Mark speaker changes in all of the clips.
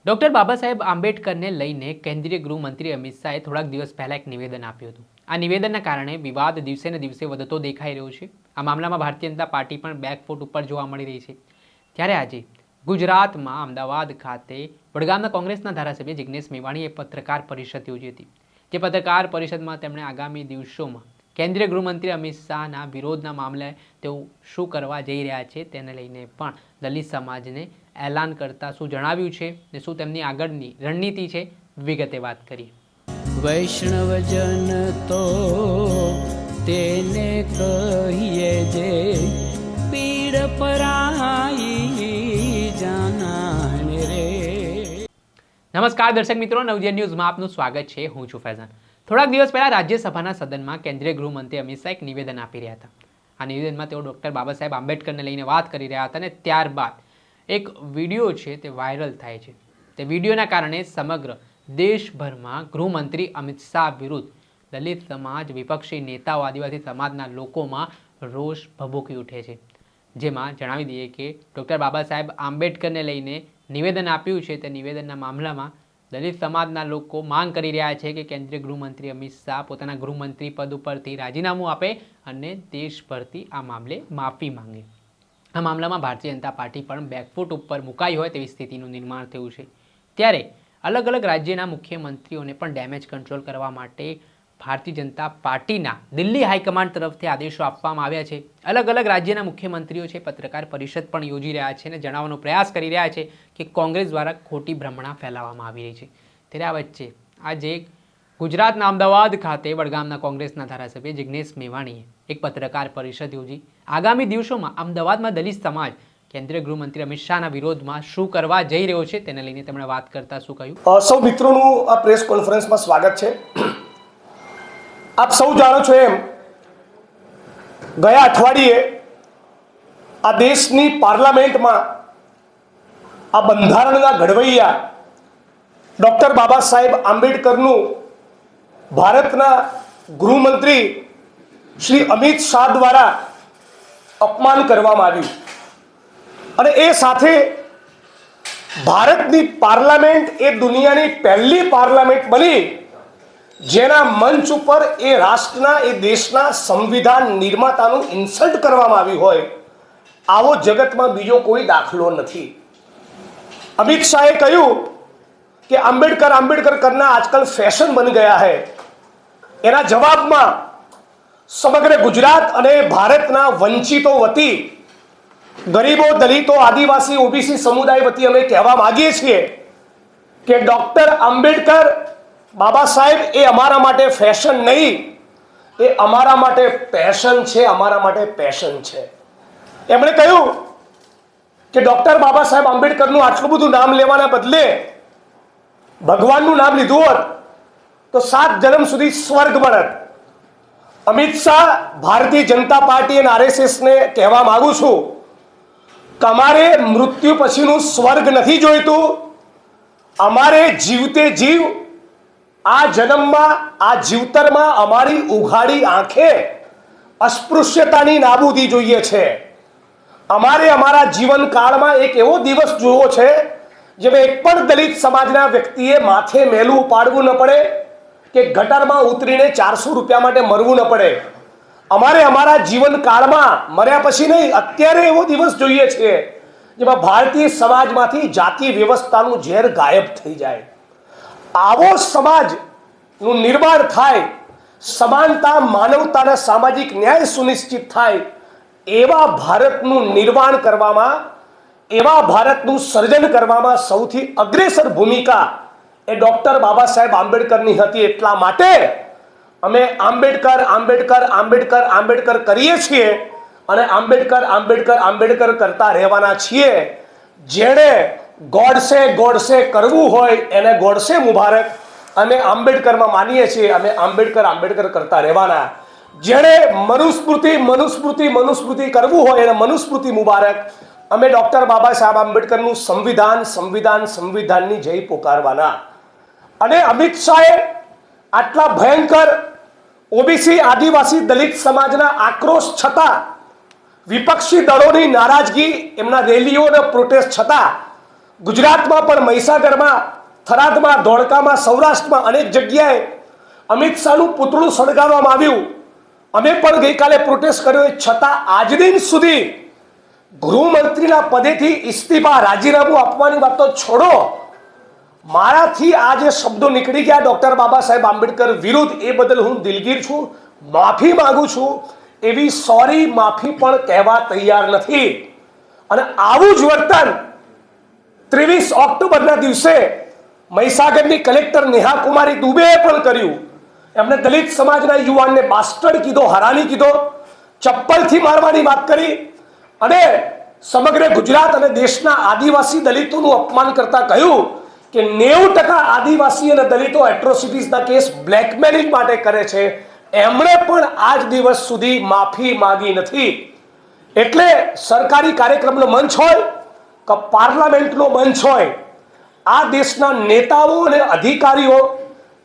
Speaker 1: Doctor Baba Saheb આંબેડકરને લઈને કેન્દ્રીય ગૃહમંત્રી અમિત શાહે થોડાક દિવસ પહેલાં એક નિવેદન આપ્યું હતું. આ નિવેદનના કારણે વિવાદ દિવસે ને દિવસે વધતો દેખાઈ રહ્યો છે. આ મામલામાં ભારતીય જનતા પાર્ટી પણ બેકફૂટ ઉપર જોવા મળી રહી છે. ત્યારે આજે ગુજરાતમાં અમદાવાદ ખાતે વડગામના કોંગ્રેસના ધારાસભ્ય જિગ્નેશ મેવાણીએ પત્રકાર પરિષદ યોજી હતી. જે પત્રકાર પરિષદમાં તેમણે આગામી દિવસોમાં કેન્દ્રીય ગૃહમંત્રી અમિત શાહના વિરોધના મામલે તેઓ શું કરવા જઈ રહ્યા છે તેને લઈને પણ દલિત સમાજને એલાન કરતા શું જણાવ્યું છે ને શું તેમની આગળની રણનીતિ છે, વિગતે વાત કરીએ.
Speaker 2: વૈષ્ણવજન તો તેને કહીએ જે પીડ પરાઈ જાનાને રે.
Speaker 1: નમસ્કાર દર્શક મિત્રો, નવજીવન ન્યૂઝમાં આપનું સ્વાગત છે. હું છું ફૈઝાન. થોડાક દિવસ પહેલા રાજ્યસભાના સદનમાં કેન્દ્રીય ગૃહમંત્રી અમિત શાહ એક નિવેદન આપી રહ્યા હતા. આ નિવેદનમાં તેઓ ડૉક્ટર બાબા સાહેબ આંબેડકરને લઈને વાત કરી રહ્યા હતા અને ત્યારબાદ એક વિડીયો છે તે વાયરલ થાય છે. તે વિડીયોના કારણે સમગ્ર દેશભરમાં ગૃહમંત્રી અમિત શાહ વિરુદ્ધ દલિત સમાજ, વિપક્ષી નેતાઓ, આદિવાસી સમાજના લોકોમાં રોષ ભભૂકી ઉઠે છે. જેમાં જણાવી દઈએ કે ડૉક્ટર બાબા સાહેબ આંબેડકરને લઈને નિવેદન આપ્યું છે. તે નિવેદનના મામલામાં દલિત સમાજના લોકો માંગ કરી રહ્યા છે કે કેન્દ્રીય ગૃહમંત્રી અમિત શાહ પોતાના ગૃહમંત્રી પદ ઉપરથી રાજીનામું આપે અને દેશભરથી આ મામલે માફી માંગે. આ મામલામાં ભારતીય જનતા પાર્ટી પણ બેકફૂટ ઉપર મુકાઈ હોય તેવી સ્થિતિનું નિર્માણ થયું છે. ત્યારે અલગ અલગ રાજ્યના મુખ્યમંત્રીઓને પણ ડેમેજ કંટ્રોલ કરવા માટે ભારતીય જનતા પાર્ટીના દિલ્હી હાઈકમાન્ડ તરફથી આદેશો આપવામાં આવ્યા છે. અલગ અલગ રાજ્યના મુખ્યમંત્રીઓ છે પત્રકાર પરિષદ પણ યોજી રહ્યા છે અને જણાવવાનો પ્રયાસ કરી રહ્યા છે કે કોંગ્રેસ દ્વારા ખોટી ભ્રમણા ફેલાવવામાં આવી રહી છે. ત્યારે આ વચ્ચે આજે ગુજરાતના અમદાવાદ ખાતે વડગામના કોંગ્રેસના ધારાસભ્ય જિગ્નેશ મેવાણીએ એક પત્રકાર પરિષદ યોજી આગામી દિવસોમાં અમદાવાદમાં દલિત સમાજ કેન્દ્રીય ગૃહમંત્રી અમિત શાહના વિરોધમાં શું કરવા જઈ રહ્યો છે તેને લઈને તેમણે વાત કરતા શું કહ્યું.
Speaker 3: સૌ મિત્રોનું આ પ્રેસ કોન્ફરન્સમાં સ્વાગત છે. આપ સૌ જાણો છો એમ ગયા અઠવાડિયે આ દેશની પાર્લામેન્ટમાં આ બંધારણના ઘડવૈયા ડૉક્ટર બાબા સાહેબ આંબેડકરનું ભારતના ગૃહમંત્રી શ્રી અમિત શાહ દ્વારા અપમાન કરવામાં આવ્યું અને એ સાથે ભારતની પાર્લામેન્ટ એ દુનિયાની પહેલી પાર્લામેન્ટ બની જેના મંચ ઉપર એ રાષ્ટ્રના એ દેશના સંવિધાન નિર્માતાનું ઇન્સલ્ટ કરવામાં આવ્યું હોય આવો જગતમાં બીજો કોઈ દાખલો નથી. અમિત શાહે કહ્યું કે આંબેડકર આંબેડકર કરના આજકલ ફેશન બન ગયા હૈ. એના જવાબમાં સમગ્ર ગુજરાત અને ભારતના વંચિતો વતી, ગરીબો, દલિતો, આદિવાસી, ઓબીસી સમુદાય વતી અમે કહેવા માંગીએ છીએ કે ડૉક્ટર આંબેડકર બાબા સાહેબ એ અમારા માટે ફેશન નહીં, એ અમારા માટે પેશન છે, અમારા માટે પેશન છે. એમણે કહ્યું કે ડૉક્ટર બાબા સાહેબ આંબેડકરનું આટલું બધું નામ લેવાના બદલે ભગવાનનું નામ લીધું હોત તો 7 જન્મ સુધી સ્વર્ગ મળત. અમિત શાહ, ભારતીય જનતા પાર્ટી અને આરએસએસને કહેવા માંગુ છું કે અમારે મૃત્યુ પછીનું સ્વર્ગ નથી જોઈતું. અમારે જીવતે જીવ આ જન્મમાં, આ જીવતરમાં અમારી ઉઘાડી આંખે અસ્પૃશ્યતાની નાબૂદી જોઈએ છે. અમારે અમારા જીવનકાળમાં એક એવો દિવસ જોવો છે જેમાં એક પણ દલિત સમાજના વ્યક્તિએ માથે મેલું ઉપાડવું ન પડે કે ગટરમાં ઉતરીને 400 રૂપિયા માટે મરવું ન પડે. અમારે અમારા જીવનકાળમાં, મર્યા પછી નહીં, અત્યારે એવો દિવસ જોઈએ છે જેમાં ભારતીય સમાજમાંથી જાતિ વ્યવસ્થાનું ઝેર ગાયબ થઈ જાય. આવો સમાજનું નિર્માણ થાય, સમાનતા, માનવતાના સામાજિક ન્યાય સુનિશ્ચિત થાય, એવા ભારતનું નિર્માણ કરવામાં, એવા ભારતનું સર્જન કરવામાં સૌથી અગ્રેસર ભૂમિકા એ ડૉક્ટર બાબા સાહેબ આંબેડકરની હતી. એટલા માટે અમે આંબેડકર આંબેડકર આંબેડકર આંબેડકર કરીએ છીએ અને આંબેડકર આંબેડકર આંબેડકર કરતા રહેવાના છીએ. જેણે ગોડસે ગોડસે કરવું હોય એને ગોડસે મુબારક. અમે આંબેડકરમાં માનીએ છીએ, અમે આંબેડકર આંબેડકર કરતા રહેવાના. જેણે મનુસ્મૃતિ મનુસ્મૃતિ મનુસ્મૃતિ કરવું હોય એને મનુસ્મૃતિ મુબારક. અમે ડૉક્ટર બાબા સાહેબ આંબેડકરનું સંવિધાન સંવિધાન સંવિધાનની જય પોકારવાના. અને અમિત શાહે આટલા ભયંકર ઓબીસી, આદિવાસી, દલિત સમાજના આક્રોશ છતાં, વિપક્ષી દળોની નારાજગી, એમના રેલીઓ અને પ્રોટેસ્ટ છતાં ગુજરાતમાં પણ મહીસાગરમાં, થરાદમાં, ધોળકામાં, સૌરાષ્ટ્રમાં અનેક જગ્યાએ અમિત શાહનું પૂતળું સળગાવવામાં આવ્યું. અમે પણ ગઈકાલે પ્રોટેસ્ટ કર્યો, છતાં આજ દિન સુધી ગૃહમંત્રીના પદેથી ઇસ્તીફા, રાજીનામું આપવાની વાત તો છોડો, મારાથી આ જે શબ્દો નીકળી ગયા ડોક્ટર બાબા સાહેબ આંબેડકર વિરુદ્ધ, એ બદલ હું દિલગીર છું, માફી માંગુ છું. એવી સોરી માફી પણ કહેવા તૈયાર નથી. અને આવું જ વર્તન 23 ઓક્ટોબરના દિવસે મહીસાગરની કલેક્ટર નેહા કુમારી દુબેએ પણ કર્યું. એમણે દલિત સમાજના યુવાનને બાસ્ટર્ડ કીધો, હરામી કીધો, ચપ્પલથી મારવાની વાત કરી અને સમગ્ર ગુજરાત અને દેશના આદિવાસી દલિતોનું અપમાન કરતા કહ્યું કે 90% આદિવાસી અને દલિતો એટ્રોસિટીઝના કેસ બ્લેકમેલિંગ માટે કરે છે. એમણે પણ આજ દિવસ સુધી માફી માંગી નથી. એટલે સરકારી કાર્યક્રમનો મંચ હોય કે પાર્લામેન્ટનો મંચ હોય, આ દેશના નેતાઓ અને અધિકારીઓ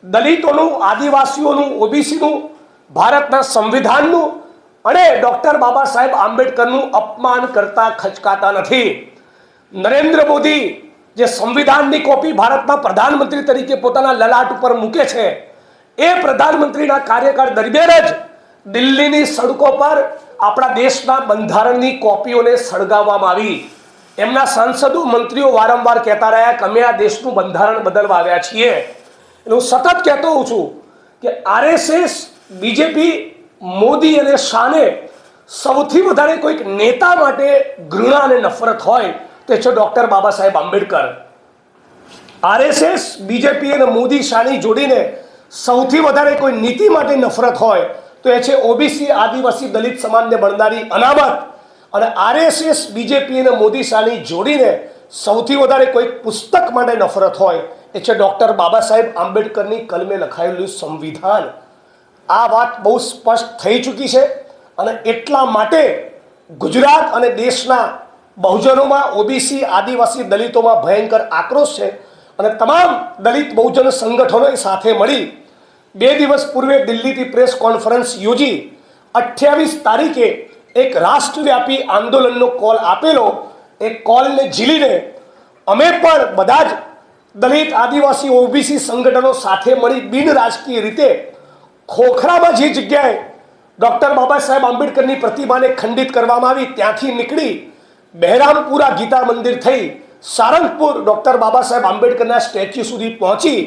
Speaker 3: દલિતોનું, આદિવાસીઓનું, ઓબીસીનું, ભારતના સંવિધાનનું અને ડોક્ટર બાબા સાહેબ આંબેડકરનું અપમાન કરતા ખચકાતા નથી. નરેન્દ્ર મોદી જે સંવિધાનની કોપી ભારતના પ્રધાનમંત્રી તરીકે પોતાના લલાટ ઉપર મૂકે છે, એ પ્રધાનમંત્રીના કાર્યકાળ દરમિયાન જ દિલ્હીની સડકો પર આપણા દેશના બંધારણની કોપીઓને સળગાવવામાં આવી. એમના સાંસદો, મંત્રીઓ વારંવાર કહેતા રહ્યા કે અમે આ દેશનું બંધારણ બદલવા આવ્યા છીએ. એટલે હું સતત કહેતો હોઉં છું કે આરએસએસ, બીજેપી, મોદી અને શાહને સૌથી વધારે કોઈક નેતા માટે ઘૃણા અને નફરત હોય તે છે doctor Baba Saheb Ambedkar. RSS, BJP અને મોદી, શાહની જોડીને સૌથી વધારે કોઈ નીતિ માટે નફરત હોય તો એ છે ઓબીસી, આદિવાસી, દલિત સમાજને મળનારી અનામત. અને આરએસએસ, બીજેપી અને મોદી શાહની જોડીને સૌથી વધારે કોઈ પુસ્તક માટે નફરત હોય એ છે ડોક્ટર બાબા સાહેબ આંબેડકરની કલમે લખાયેલું સંવિધાન. આ વાત બહુ સ્પષ્ટ થઈ ચૂકી છે અને એટલા માટે ગુજરાત અને દેશના બહુજનોમાં, ઓબીસી, આદિવાસી, દલિતોમાં ભયંકર આક્રોશ છે. અને તમામ દલિત બહુજન સંગઠનોએ સાથે મળી 2 દિવસ પૂર્વે દિલ્હીથી પ્રેસ કોન્ફરન્સ યોજી 28 તારીખે એક રાષ્ટ્રવ્યાપી આંદોલનનો કોલ આપેલો. એ કોલને ઝીલીને અમે પણ બધા જ દલિત, આદિવાસી, ઓબીસી સંગઠનો સાથે મળી બિન રાજકીય રીતે ખોખરામાં જે જગ્યાએ ડોક્ટર બાબા સાહેબ આંબેડકરની પ્રતિમાને ખંડિત કરવામાં આવી ત્યાંથી નીકળી બહેરામપુરા ગીતા મંદિર થઈ સારંગપુર ડોક્ટર બાબા સાહેબ આંબેડકરના સ્ટેચ્યુ સુધી પહોંચી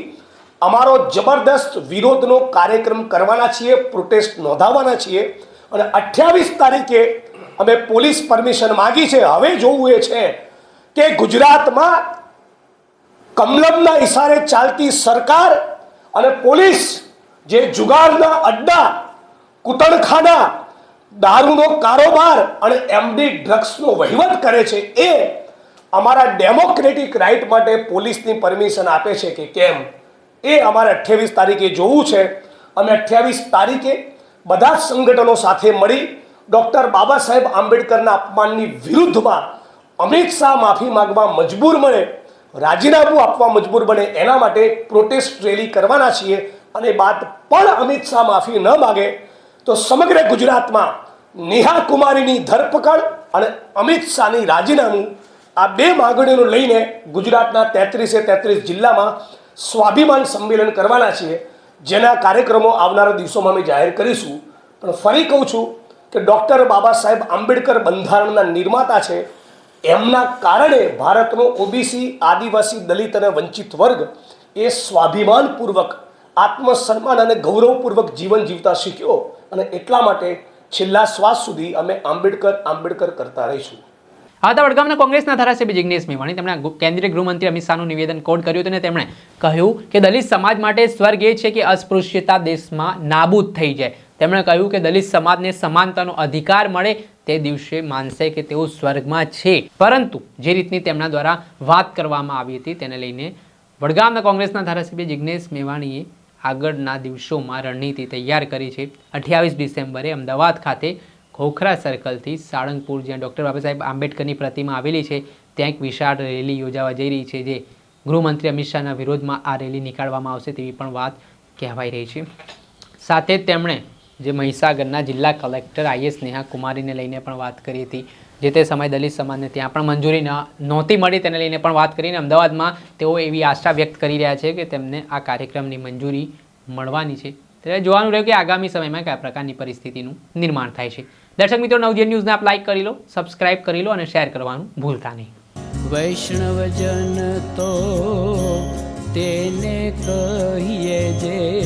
Speaker 3: અમારો જબરદસ્ત વિરોધનો કાર્યક્રમ કરવાના છીએ, પ્રોટેસ્ટ નોંધાવવાના છીએ. અને 28 તારીખે અમે પોલીસ પરમિશન માગી છે. હવે જોવું એ છે કે ગુજરાતમાં કમલમના ઇશારે ચાલતી સરકાર અને પોલીસ જે જુગારના અડ્ડા, કૂટણખાના, દારૂનો કારોબાર અને એમડી ડ્રગ્સનો વહીવટ કરે છે, એ અમારા ડેમોક્રેટિક રાઇટ માટે પોલીસની પરમિશન આપે છે કે કેમ, એ અમારે 28 તારીખે જોવું છે. અમે 28 તારીખે બધા જ સંગઠનો સાથે મળી ડોક્ટર બાબા સાહેબ આંબેડકરના અપમાનની વિરુદ્ધમાં અમિત શાહ માફી માંગવા મજબૂર બને, રાજીનામું આપવા મજબૂર બને, એના માટે પ્રોટેસ્ટ રેલી કરવાના છીએ. અને બાદ પણ અમિત શાહ માફી ન માગે તો સમગ્ર ગુજરાતમાં નેહા કુમારીની ધરપકડ અને અમિત શાહની રાજીનામું, આ 2 માંગણીઓને લઈને ગુજરાતના 33 જિલ્લામાં સ્વાભિમાન સંમેલન કરવાના છીએ, જેના કાર્યક્રમો આવનારા દિવસોમાં અમે જાહેર કરીશું. પણ ફરી કહું છું કે ડૉક્ટર બાબા સાહેબ આંબેડકર બંધારણના નિર્માતા છે. એમના કારણે ભારતનો ઓબીસી, આદિવાસી, દલિત અને વંચિત વર્ગ એ સ્વાભિમાનપૂર્વક, આત્મસન્માન અને ગૌરવપૂર્વક જીવન જીવતા શીખ્યો. અને એટલા માટે છેલ્લા શ્વાસ સુધી અમે આંબેડકર કરતા રહીશું.
Speaker 1: આવતા વડગામના કોંગ્રેસના ધારાસભ્ય જિગ્નેશ મેવાણી તેમણે કેન્દ્રીય ગૃહમંત્રી અમિત શાહનું નિવેદન કોટ કર્યું હતું અને તેમણે કહ્યું કે દલિત સમાજ માટે સ્વર્ગ એ છે કે અસ્પૃશ્યતા દેશમાં નાબૂદ થઈ જાય. તેમણે કહ્યું કે દલિત સમાજને સમાનતાનો અધિકાર મળે તે દિવસે માનશે કે તેઓ સ્વર્ગમાં છે. પરંતુ જે રીતની તેમના દ્વારા વાત કરવામાં આવી હતી તેને લઈને વડગામના કોંગ્રેસના ધારાસભ્ય જિગ્નેશ મેવાણીએ આગળના દિવસોમાં રણનીતિ તૈયાર કરી છે. 28 ડિસેમ્બરે અમદાવાદ ખાતે ખોખરા સર્કલથી સાળંગપુર, જ્યાં ડૉક્ટર બાબા સાહેબ આંબેડકરની પ્રતિમા આવેલી છે, ત્યાં એક વિશાળ રેલી યોજાવા જઈ રહી છે, જે ગૃહમંત્રી અમિત શાહના વિરોધમાં આ રેલી નીકાળવામાં આવશે તેવી પણ વાત કહેવાઈ રહી છે. સાથે જ તેમણે જે મહીસાગરના જિલ્લા કલેક્ટર IAS નેહા કુમારીને લઈને પણ વાત કરી હતી. જે તે સમયે દલિત સમાજને ત્યાં પણ મંજૂરી નહોતી મળી, તેને લઈને પણ વાત કરીને અમદાવાદમાં તેઓ એવી આશા વ્યક્ત કરી રહ્યા છે કે તેમને આ કાર્યક્રમની મંજૂરી મળવાની છે. ત્યારે જોવાનું રહ્યું કે આગામી સમયમાં કયા પ્રકારની પરિસ્થિતિનું નિર્માણ થાય છે. દર્શક મિત્રો, નવજીવન ન્યૂઝને આપ લાઇક કરી લો, સબસ્ક્રાઇબ કરી લો અને શેર કરવાનું ભૂલતા નહીં.
Speaker 2: વૈષ્ણવજન તો તેને કહીએ જે